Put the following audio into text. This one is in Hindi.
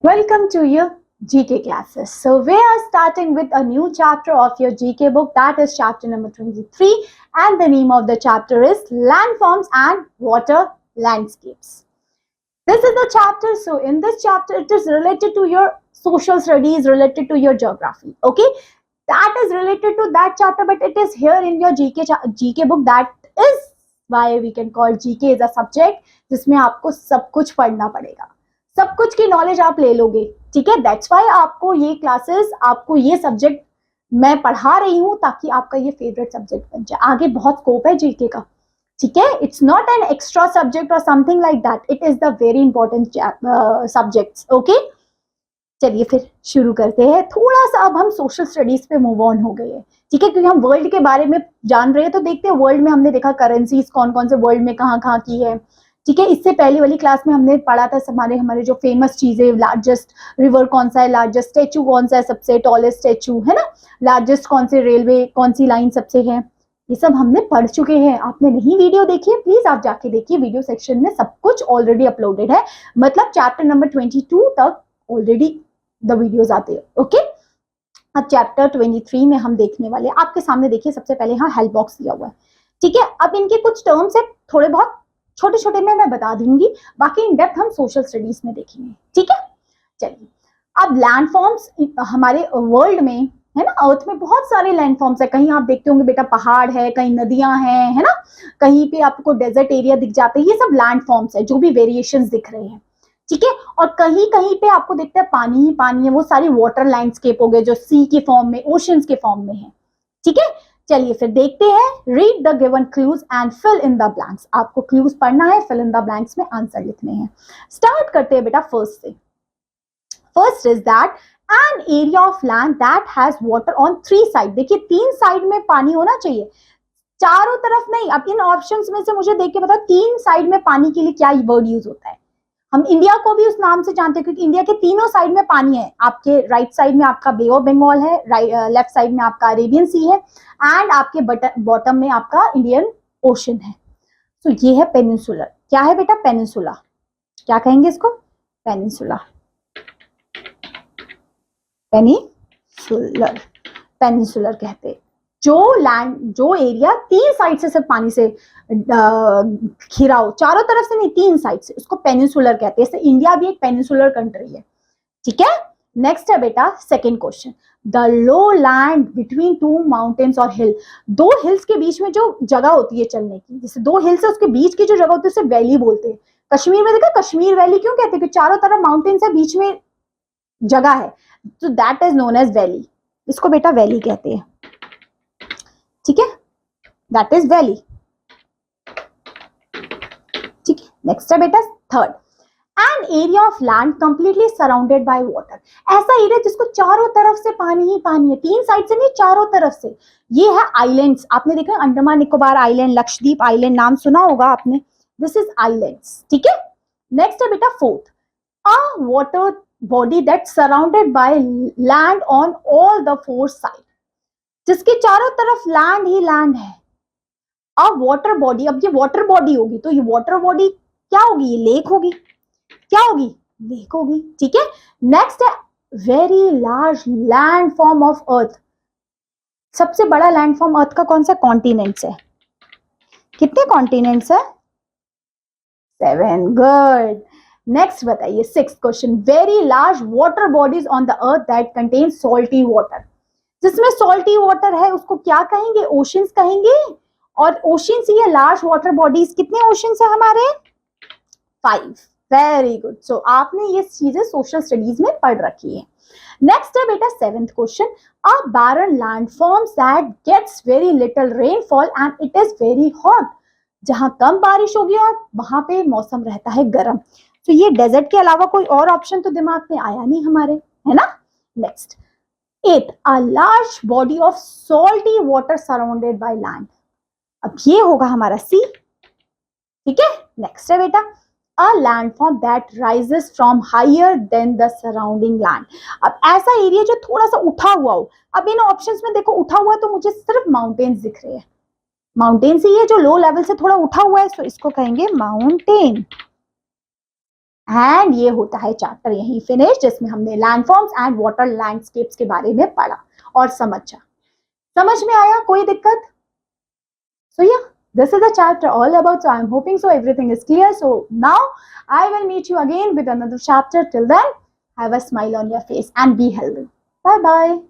Welcome to your GK classes. So we are starting with a new chapter of your GK book, that is chapter number 23, and the name of the chapter is Landforms and Water Landscapes. This is the chapter, so in this chapter it is related to your social studies, related to your geography, okay? That is related to that chapter, but it is here in your GK book. That is why we can call GK is a subject जिसमें आपको सब कुछ पढ़ना पड़ेगा, सब कुछ की नॉलेज आप ले लोगे, ठीक है? दैट्स वाई आपको ये क्लासेस, आपको ये सब्जेक्ट मैं पढ़ा रही हूँ ताकि आपका ये फेवरेट सब्जेक्ट बन जाए. आगे बहुत स्कोप है जीके का, ठीक है? It's not an extra subject और something like that, it is the very important subjects. Okay, चलिए फिर शुरू करते हैं. थोड़ा सा अब हम सोशल स्टडीज पे मूव ऑन हो गए हैं, ठीक है? क्योंकि हम वर्ल्ड के बारे में जान रहे हैं, तो देखते हैं वर्ल्ड में हमने देखा करेंसीज कौन कौन से वर्ल्ड में कहाँ कहाँ की है, ठीक है? इससे पहले वाली क्लास में हमने पढ़ा था हमारे जो फेमस चीजें, लार्जेस्ट रिवर कौन सा है, लार्जेस्ट स्टेचू कौन सा है, सबसे टॉलेस्ट स्टेचू है ना, लार्जेस्ट कौन से रेलवे, कौन सी लाइन सबसे है, ये सब हमने पढ़ चुके हैं. आपने नहीं वीडियो देखी है, प्लीज आप जाके देखिए, वीडियो सेक्शन में सब कुछ ऑलरेडी अपलोडेड है. मतलब चैप्टर नंबर 22 तक ऑलरेडी द वीडियोज आते हैं. ओके, अब चैप्टर 23 में हम देखने वाले, आपके सामने देखिए सबसे पहले यहाँ हेल्प बॉक्स दिया हुआ है, ठीक है? अब इनके कुछ टर्म्स है, थोड़े बहुत छोटे छोटे में मैं बता दूंगी, बाकी इन डेप्थ हम सोशल स्टडीज में देखेंगे, ठीक है? चलिए, अब लैंडफॉर्म्स हमारे वर्ल्ड में है ना, अर्थ में बहुत सारे लैंडफॉर्म्स है. कहीं आप देखते होंगे बेटा पहाड़ है, कहीं नदियां हैं, है ना, कहीं पे आपको डेजर्ट एरिया दिख जाते हैं, ये सब लैंडफॉर्म्स है, जो भी वेरिएशंस दिख रहे हैं, ठीक है? और कहीं कहीं पे आपको दिखता है पानी ही पानी है, वो सारी वाटर लैंडस्केप हो गए जो सी के फॉर्म में, ओशंस के फॉर्म में है, ठीक है? चलिए फिर देखते हैं. Read the given clues and fill in the blanks. आपको क्लूज पढ़ना है, फिल इन द ब्लैंक्स में आंसर लिखने हैं. स्टार्ट करते हैं बेटा फर्स्ट से. First is that an area of land that has water on 3 side. देखिए 3 साइड में पानी होना चाहिए, चारों तरफ नहीं. अब इन ऑप्शंस में से मुझे देख के बताओ 3 साइड में पानी के लिए क्या वर्ड यूज होता है. हम इंडिया को भी उस नाम से जानते हैं क्योंकि इंडिया के तीनों साइड में पानी है. आपके राइट साइड में आपका बे ऑफ बंगाल है, लेफ्ट साइड में आपका अरेबियन सी है, एंड आपके बॉटम में आपका इंडियन ओशन है. तो ये है पेनिनसुलर. क्या है बेटा? पेनिनसुला. क्या कहेंगे इसको? पेनिनसुला. पेनिनसुलर, पेनिनसुलर कहते हैं जो एरिया 3 साइड से सिर्फ पानी से घिरा हो, चारों तरफ से नहीं, 3 साइड से, उसको पेनिनसुलर कहते हैं. जैसे इंडिया भी एक पेनिनसुलर कंट्री है, ठीक है? नेक्स्ट है बेटा second question. The low land between 2 mountains और हिल. 2 हिल्स के बीच में जो जगह होती है चलने की, जैसे 2 हिल्स है उसके बीच की जो जगह होती है उसे वैली बोलते हैं. कश्मीर में देखा, कश्मीर वैली क्यों कहते हैं? कि चारों तरफ माउंटेन्स है, बीच में जगह है, तो that is known as valley. इसको बेटा वैली कहते हैं, ठीक है? दैट इज वैली, ठीक है? नेक्स्ट है बेटा third. N area of land completely surrounded by water. ऐसा एरिया जिसको चारों तरफ से पानी ही पानी है, 3 साइड से नहीं, चारों तरफ से. ये है आइलैंड्स. आपने देखा अंडमान निकोबार आइलैंड, लक्षद्वीप आइलैंड, नाम सुना होगा आपने. दिस इज आइलैंड्स, ठीक है? नेक्स्ट है बेटा fourth. A water body that surrounded by land on all the 4 side. जिसके चारों तरफ लैंड ही लैंड है. अब वाटर बॉडी, अब ये वाटर बॉडी होगी तो ये वाटर बॉडी क्या होगी? ये लेक होगी. क्या होगी? लेक होगी, ठीक है? नेक्स्ट है very large land form of earth. सबसे बड़ा लैंड फॉर्म अर्थ का कौन सा? कॉन्टिनेंट्स है. कितने कॉन्टिनेंट्स है? 7. गुड. नेक्स्ट बताइए sixth question. Very large water bodies on the earth that contain salty water. जिसमें सॉल्टी वाटर है उसको क्या कहेंगे? ओशंस कहेंगे. और ओशंस या लार्ज वाटर बॉडीज, कितने ओशंस है हमारे? 5. Very good. सो आपने ये चीजें सोशल स्टडीज में पढ़ रखी है. नेक्स्ट है बेटा 7th question. A barren landforms that gets very little rainfall and it is very hot. जहां कम बारिश होगी और वहां पे मौसम रहता है गर्म. तो ये डेजर्ट के अलावा कोई और ऑप्शन तो दिमाग में आया नहीं हमारे, है ना? Next 8. A large body of salty water surrounded by land. अब ये होगा हमारा सी, ठीक है? नेक्स्ट है बेटा a landform that rises from higher than the surrounding land. अब ऐसा एरिया जो थोड़ा सा उठा हुआ हो. अब इन ऑप्शंस में देखो उठा हुआ तो मुझे सिर्फ माउंटेन्स दिख रहे हैं. माउंटेन्स ही है जो लो लेवल से थोड़ा उठा हुआ है, तो इसको कहेंगे माउंटेन. एंड ये होता है चैप्टर यहीं फिनिश, जिसमें हमने लैंडफॉर्म्स एंड वाटर लैंडस्केप्स के बारे में पढ़ा और समझा। समझ में आया? कोई दिक्कत? So yeah, this is the chapter all about. So I'm hoping so everything is clear. So now I will meet you again with another chapter. Till then, have a smile on your face and be healthy. Bye bye.